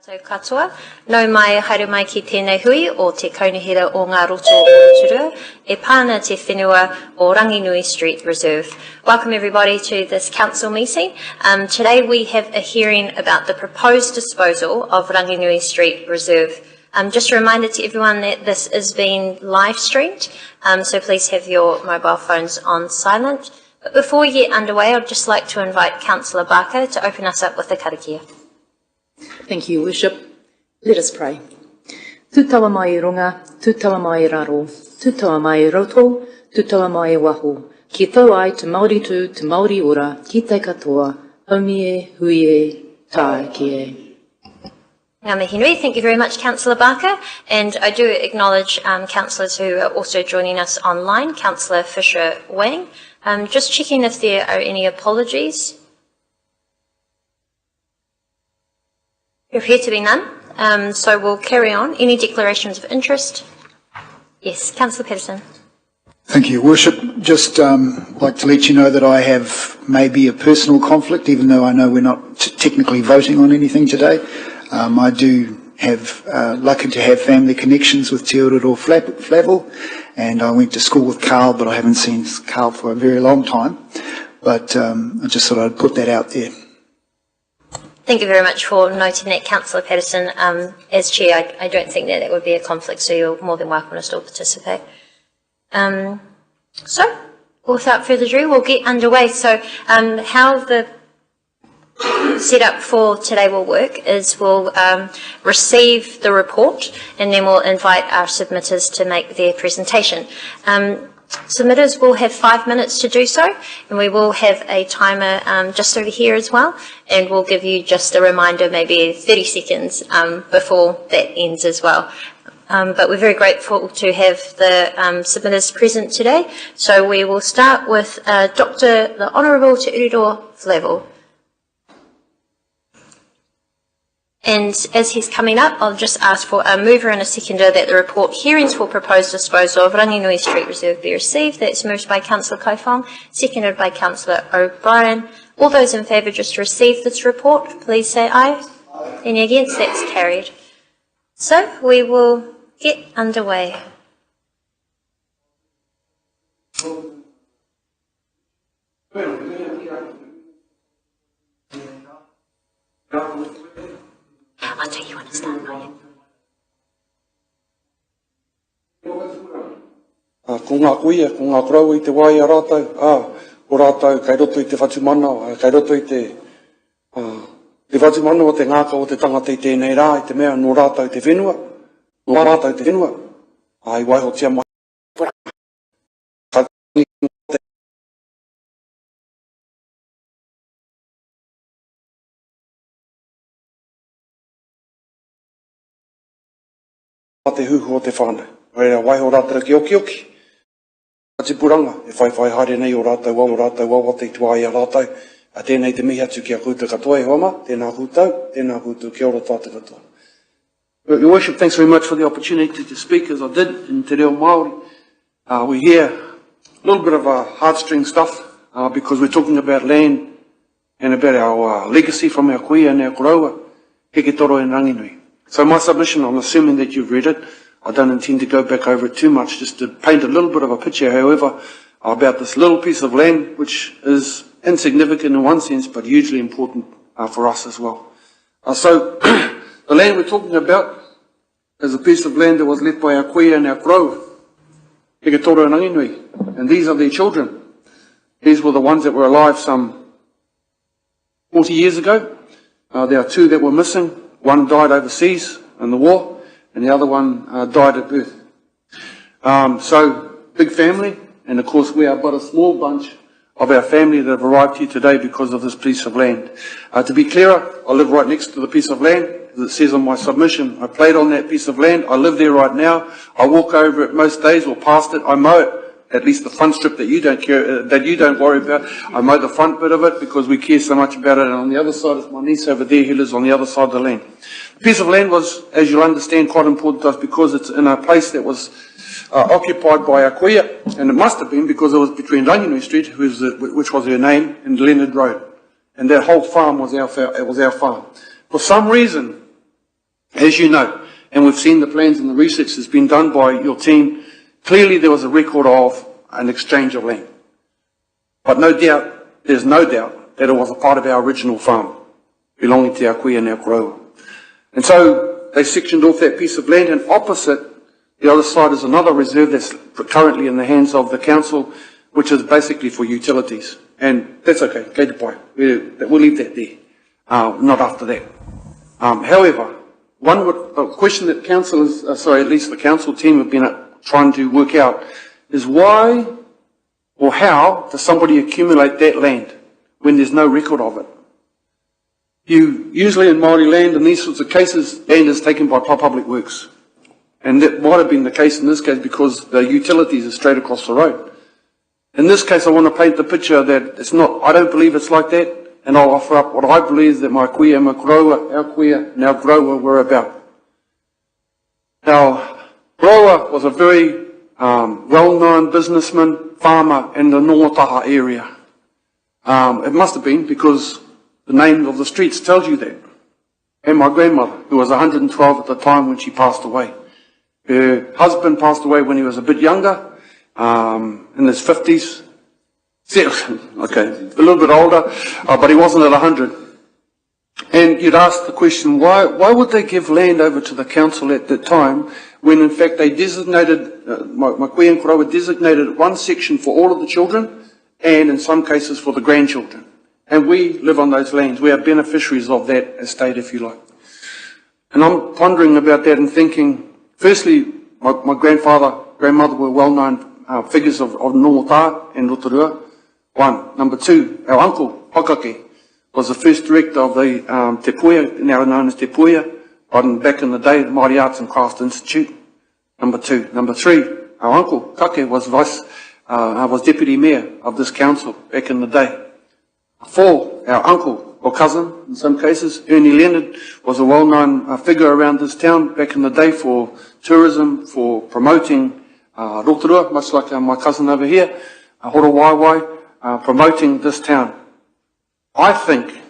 Tātou katoa, nau mai haere mai ki tēnei hui o te kaunihira o ngā roto o Rotorua, e pāna te whenua o Ranginui Street Reserve. Welcome everybody to this council meeting. Today we have a hearing about the proposed disposal of Ranginui Street Reserve. Just a reminder to everyone that this is being live streamed, so please have your mobile phones on silent. But before we get underway, I'd just like to invite Councillor Barker to open us up with the karakia. Thank you, Worship. Let us pray. Tutawa mai runga, tutawa mai raro, tutawa mai roto, tutawa mai waho. Ki tau ai te Māori tū, te Māori ora, ki te katoa, haumi e, hui e, tā ki e. Ngā mihi nui. Thank you very much, Councillor Barker. And I do acknowledge councillors who are also joining us online, Councillor Fisher Wang. Just checking if there are any apologies. There appear to be none, so we'll carry on. Any declarations of interest? Yes, Councillor Patterson. Thank you, Worship. Just like to let you know that I have maybe a personal conflict, even though I know we're not technically voting on anything today. I do have lucky to have family connections with Te Rotorua Flavel, and I went to school with Carl, but I haven't seen Carl for a very long time. But I just thought I'd put that out there. Thank you very much for noting that, Councillor Patterson. As Chair, I don't think that would be a conflict, so you're more than welcome to still participate. So, without further ado, we'll get underway. So, how the setup for today will work is we'll receive the report and then we'll invite our submitters to make their presentation. Submitters will have 5 minutes to do so, and we will have a timer just over here as well, and we'll give you just a reminder, maybe 30 seconds before that ends as well. But we're very grateful to have the submitters present today, so we will start with the Honourable Te Rotorua Flavel. And as he's coming up, I'll just ask for a mover and a seconder that the report hearings for proposed disposal of Ranginui Street Reserve be received. That's moved by Councillor Kofong, seconded by Councillor O'Brien. All those in favour just to receive this report, please say aye. Aye. Any against? That's carried. So we will get underway. I'll tell you when to start, Ryan. Ko ngā kuia, ko ngā korau I te wai a rātou, ko rātou kai roto I te whatumana, kai roto I te whatumana o te ngāka o te tangata I tēnei rā, I te mea no rātou te whenua, no rātou te whenua, I waiho tia mai. Te huhu o te whānau. Reira waiho rātara ki oki oki. Te puranga, e whai haere nei o rātou wau te tuai a rātou. A tēnei te mihi atu ki a koutou katoa e hoama, tēnā koutou, kia ora tātou katoa. Your Worship, thanks very much for the opportunity to speak as I did in Te Reo Māori. We hear a little bit of heartstring stuff because we're talking about land and about our legacy from our kuia and our koroua, heke toro and Ranginui. So my submission, I'm assuming that you've read it. I don't intend to go back over it too much, just to paint a little bit of a picture, however, about this little piece of land, which is insignificant in one sense, but hugely important for us as well. So the land we're talking about is a piece of land that was left by our kuia and our koroua, heke toro and Ranginui, and these are their children. These were the ones that were alive some 40 years ago. There are two that were missing. One died overseas in the war, and the other one died at birth. So, big family, and of course we are but a small bunch of our family that have arrived here today because of this piece of land. To be clearer, I live right next to the piece of land. As it says on my submission, I played on that piece of land. I live there right now. I walk over it most days or past it. I mow it. At least the front strip that you don't care, that you don't worry about. I mow the front bit of it because we care so much about it. And on the other side is my niece over there who lives on the other side of the land. The piece of land was, as you'll understand, quite important to us because it's in a place that was occupied by our kuia, and it must have been because it was between Ranginui Street, which was her name, and Leonard Road. And that whole farm was our farm. For some reason, As you know, and we've seen the plans and the research that's been done by your team, clearly there was a record of an exchange of land. But no doubt, there's no doubt that it was a part of our original farm, belonging to our kuia and our Rotorua. And so they sectioned off that piece of land, and opposite, the other side is another reserve that's currently in the hands of the council, which is basically for utilities. And that's okay, go to buy. We'll leave that there, not after that. However, a question that councillors, at least the council team have been trying to work out is why or how does somebody accumulate that land when there's no record of it? Usually in Māori land, in these sorts of cases, land is taken by public works. And that might have been the case in this case because the utilities are straight across the road. In this case, I want to paint the picture that it's not, I don't believe it's like that, and I'll offer up what I believe that my kuia, my Rotorua, our kuia, and our Rotorua were about. Now, Rotorua was a very well-known businessman, farmer in the Nongataha area. It must have been because the name of the streets tells you that. And my grandmother, who was 112 at the time when she passed away. Her husband passed away when he was a bit younger, in his 50s. Okay, a little bit older, but he wasn't at 100. And you'd ask the question, why would they give land over to the council at that time when in fact they designated, my kuia and Rotorua designated one section for all of the children and in some cases for the grandchildren. And we live on those lands. We are beneficiaries of that estate, if you like. And I'm pondering about that and thinking, firstly, my grandmother were well-known figures of Nongataha and Rotorua. One. Number two, our uncle, Pakake, was the first director of the Te Puia, now known as Te Puia, back in the day, the Māori Arts and Crafts Institute. Number two. Number three, our uncle, Kake, was was deputy mayor of this council back in the day. Four, our uncle, or cousin, in some cases, Ernie Leonard, was a well-known figure around this town back in the day for tourism, for promoting Rotorua, much like my cousin over here, Horo Waiwai, promoting this town. I think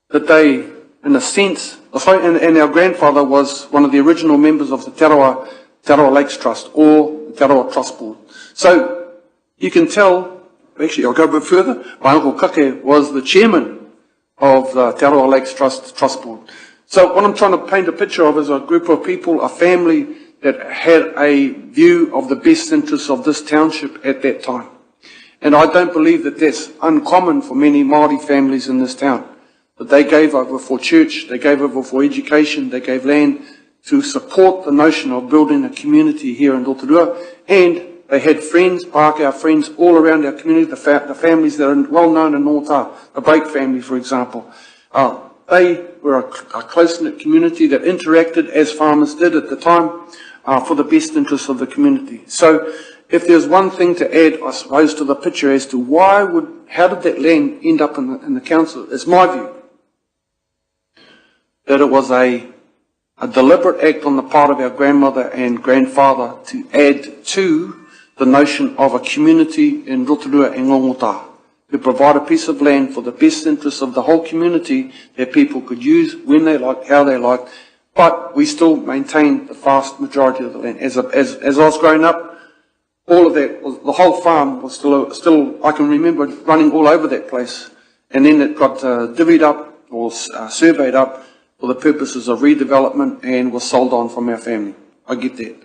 that they, in a sense, and our grandfather was one of the original members of the Rotorua Lakes Trust, or the Rotorua Trust Board. So, you can tell, actually I'll go a bit further, my uncle Kake was the chairman of the Rotorua Lakes Trust Board. So what I'm trying to paint a picture of is a group of people, a family that had a view of the best interests of this township at that time. And I don't believe that that's uncommon for many Māori families in this town. But they gave over for church, they gave over for education, they gave land to support the notion of building a community here in Rotorua. And they had friends, our friends all around our community, the families that are well known in Nongataha, the Blake family, for example. They were a close-knit community that interacted as farmers did at the time for the best interests of the community. So if there's one thing to add, I suppose, to the picture as to how did that land end up in the council, it's my view that it was a deliberate act on the part of our grandmother and grandfather to add to the notion of a community in Rotorua and Nongataha, to provide a piece of land for the best interests of the whole community that people could use when they liked, how they liked, but we still maintained the vast majority of the land. As I was growing up, all of that, the whole farm was still, I can remember running all over that place, and then it got divvied up or surveyed up for the purposes of redevelopment and was sold on from our family. I get that.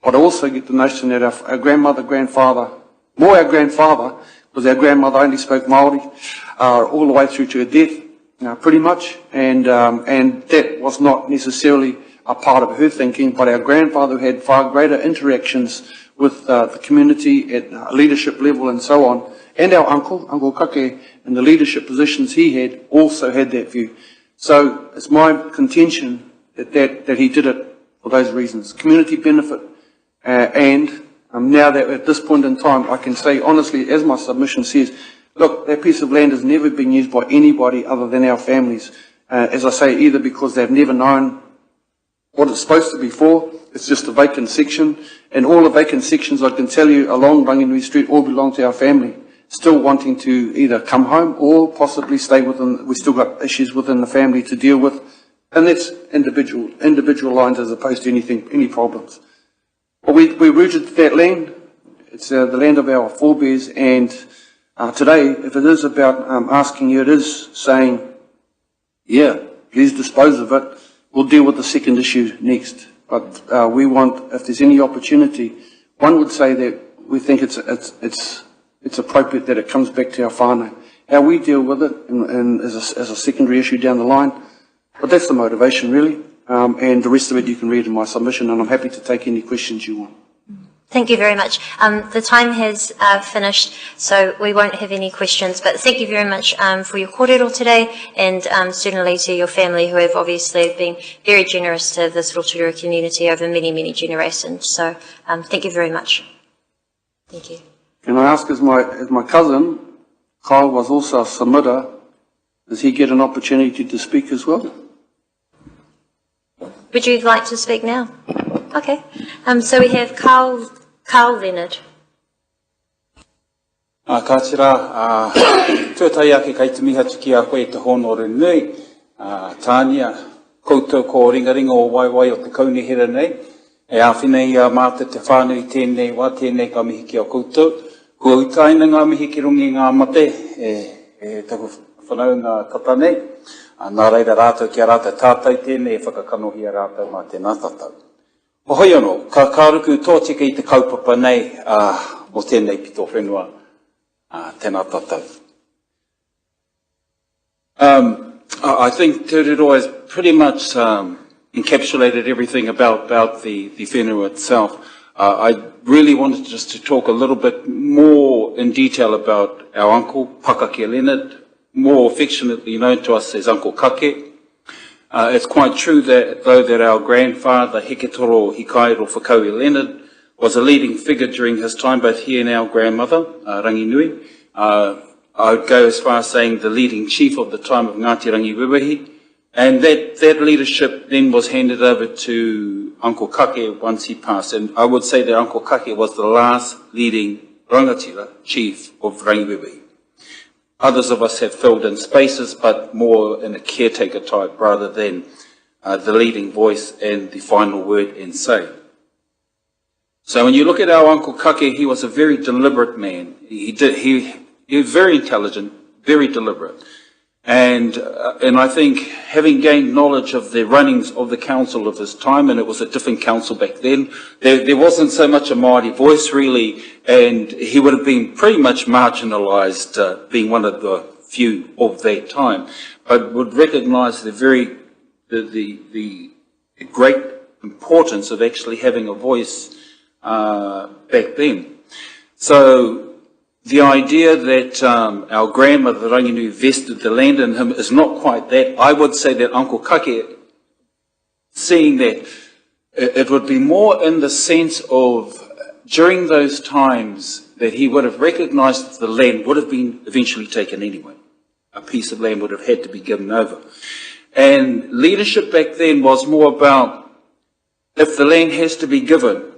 But I also get the notion that our grandmother, grandfather, more our grandfather, because our grandmother only spoke Māori all the way through to her death, pretty much, and that was not necessarily a part of her thinking, but our grandfather had far greater interactions with the community at leadership level and so on, and our Uncle Kake, and the leadership positions he had, also had that view. So it's my contention that he did it for those reasons, community benefit. And now that at this point in time, I can say honestly, as my submission says, look, that piece of land has never been used by anybody other than our families. As I say, either because they've never known what it's supposed to be for, it's just a vacant section, and all the vacant sections, I can tell you, along Ranginui Street all belong to our family, still wanting to either come home or possibly stay within, we still got issues within the family to deal with, And that's individual lines as opposed to any problems. But we rooted that land. It's the land of our forebears, and today, if it is about asking you, it is saying, yeah, please dispose of it. We'll deal with the second issue next. But we want, if there's any opportunity, one would say that we think it's appropriate that it comes back to our whānau. How we deal with it and as a secondary issue down the line. But that's the motivation, really. And the rest of it you can read in my submission, and I'm happy to take any questions you want. Thank you very much. The time has finished, so we won't have any questions, but thank you very much for your kōrero today, and certainly to your family, who have obviously been very generous to this Rotorua community over many, many generations. So thank you very much. Thank you. Can I ask, as my cousin, Kyle, was also a submitter, does he get an opportunity to speak as well? Would you like to speak now? Okay. So we have Carl Leonard. Ka tira, tuatai ake kai te miha tuki a koe te hono Ranginui, tānia, koutou ko ringaringa o waiwai o te kaunihera nei, e awhinei māta te whānui tēnei wā, tēnei ka mihi ki a koutou, kua utaina ngā mihi ki rungi ngā mate, e taku whanau ngā kata nei, nā reira rātou ki a rātou tātai tēnei e whakakanohi a rātou mā tēnā tātou. O hoi anō, ka kāruku tōtika i te kaupapa nei o tēnei pito whenua tēnā tātou. I think Te Riro has pretty much encapsulated everything about the whenua itself. I really wanted just to talk a little bit more in detail about our uncle, Pakake Leonard, more affectionately known to us as Uncle Kake. It's quite true that, though, that our grandfather, Heketoro Hikairo Whakaui Leonard, was a leading figure during his time, both he and our grandmother, Ranginui. I would go as far as saying the leading chief of the time of Ngāti Rangiwewehi. And that leadership then was handed over to Uncle Kake once he passed. And I would say that Uncle Kake was the last leading rangatira chief of Rangiwewehi. Others of us have filled in spaces, but more in a caretaker type rather than the leading voice and the final word and say. So when you look at our Uncle Kake, he was a very deliberate man. He was very intelligent, very deliberate. And I think having gained knowledge of the runnings of the council of his time, and it was a different council back then, there wasn't so much a Māori voice really, and he would have been pretty much marginalised, being one of the few of that time, but would recognise the great importance of actually having a voice back then. So the idea that our grandmother Ranginui vested the land in him is not quite that. I would say that Uncle Kake, seeing that, it would be more in the sense of during those times that he would have recognised that the land would have been eventually taken anyway. A piece of land would have had to be given over. And leadership back then was more about, if the land has to be given,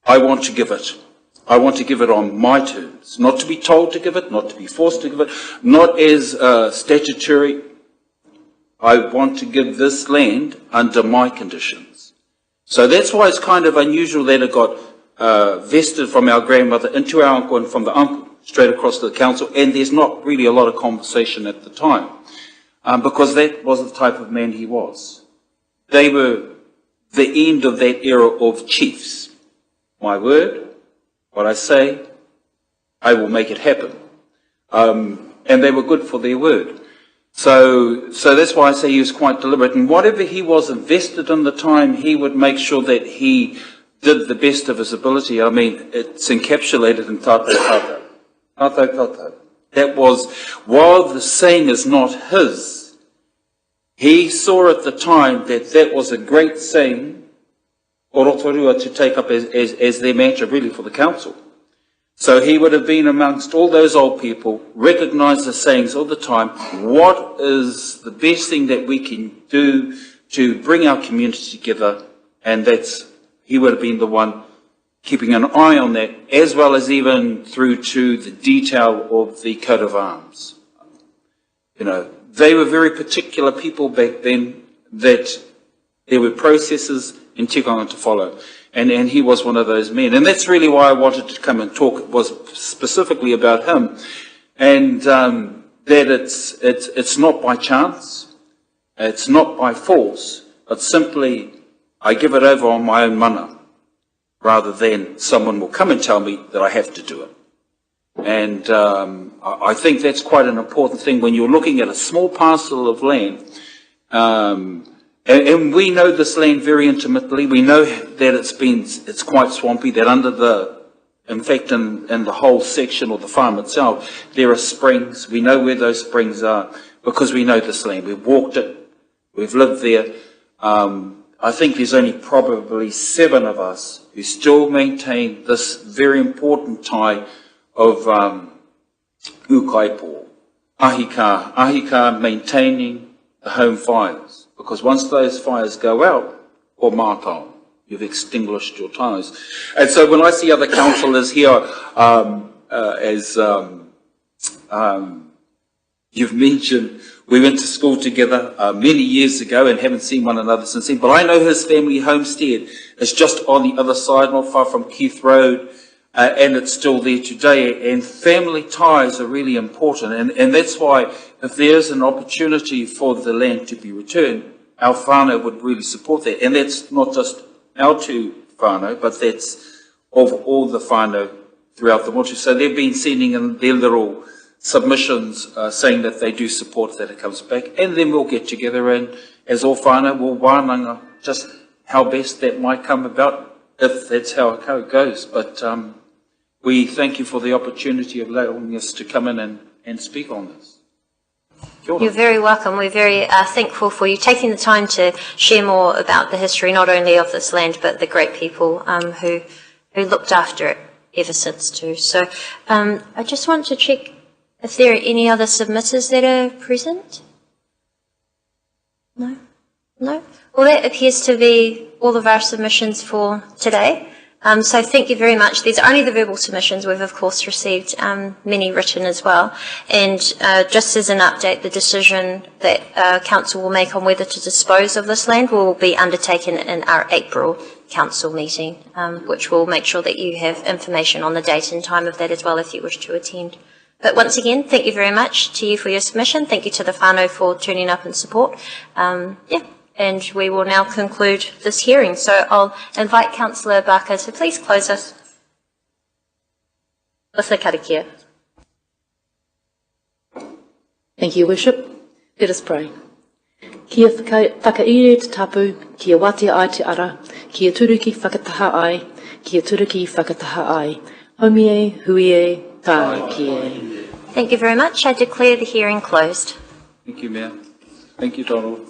I want to give it. I want to give it on my terms, not to be told to give it, not to be forced to give it, not as statutory. I want to give this land under my conditions. So that's why it's kind of unusual that it got vested from our grandmother into our uncle and from the uncle straight across to the council, and there's not really a lot of conversation at the time because that was the type of man he was. They were the end of that era of chiefs. My word. What I say, I will make it happen. And they were good for their word. So that's why I say he was quite deliberate. And whatever he was invested in the time, he would make sure that he did the best of his ability. I mean, it's encapsulated in tātou tātou. Tātou tātou. That was, while the saying is not his, he saw at the time that that was a great saying or Rotorua to take up as their mantra really for the council. So he would have been amongst all those old people, recognised the sayings all the time, what is the best thing that we can do to bring our community together, and he would have been the one keeping an eye on that, as well as even through to the detail of the coat of arms. You know, they were very particular people back then. that there were processes and tikanga to follow. And he was one of those men. And that's really why I wanted to come and talk, was specifically about him. And that it's not by chance, it's not by force, but simply I give it over on my own mana, rather than someone will come and tell me that I have to do it. And I think that's quite an important thing when you're looking at a small parcel of land. And we know this land very intimately. We know that it's quite swampy, that in fact, in the whole section or the farm itself, there are springs. We know where those springs are because we know this land. We've walked it. We've lived there. I think there's only probably 7 of us who still maintain this very important tie of ukaipo, ahika maintaining the home fires. Because once those fires go out, or mātau, you've extinguished your ties. And so when I see other councillors here, as you've mentioned, we went to school together many years ago and haven't seen one another since then. But I know his family homestead is just on the other side, not far from Keith Road, and it's still there today. And family ties are really important. And that's why if there's an opportunity for the land to be returned, our whānau would really support that. And that's not just our 2 whānau, but that's of all the whānau throughout the motu. So they've been sending in their little submissions saying that they do support that it comes back. And then we'll get together and, as all whānau, we'll wānanga just how best that might come about, if that's how it goes. But we thank you for the opportunity of allowing us to come in and speak on this. You're very welcome. We're very thankful for you taking the time to share more about the history, not only of this land, but the great people who looked after it ever since too. So I just want to check if there are any other submitters that are present. No? No? Well, that appears to be all of our submissions for today. So thank you very much. These are only the verbal submissions. We've, of course, received many written as well. And just as an update, the decision that Council will make on whether to dispose of this land will be undertaken in our April Council meeting, which will make sure that you have information on the date and time of that as well if you wish to attend. But once again, thank you very much to you for your submission. Thank you to the whānau for turning up in support. And we will now conclude this hearing. So I'll invite Councillor Barker to please close us with the karakia. Thank you, Worship. Let us pray. Kia whakaire te tapu, kia wate ai te ara, kia turuki whakataha ai, kia turuki whakataha ai. Homie, huie, tā kie. Thank you very much. I declare the hearing closed. Thank you, Mayor. Thank you, Donald.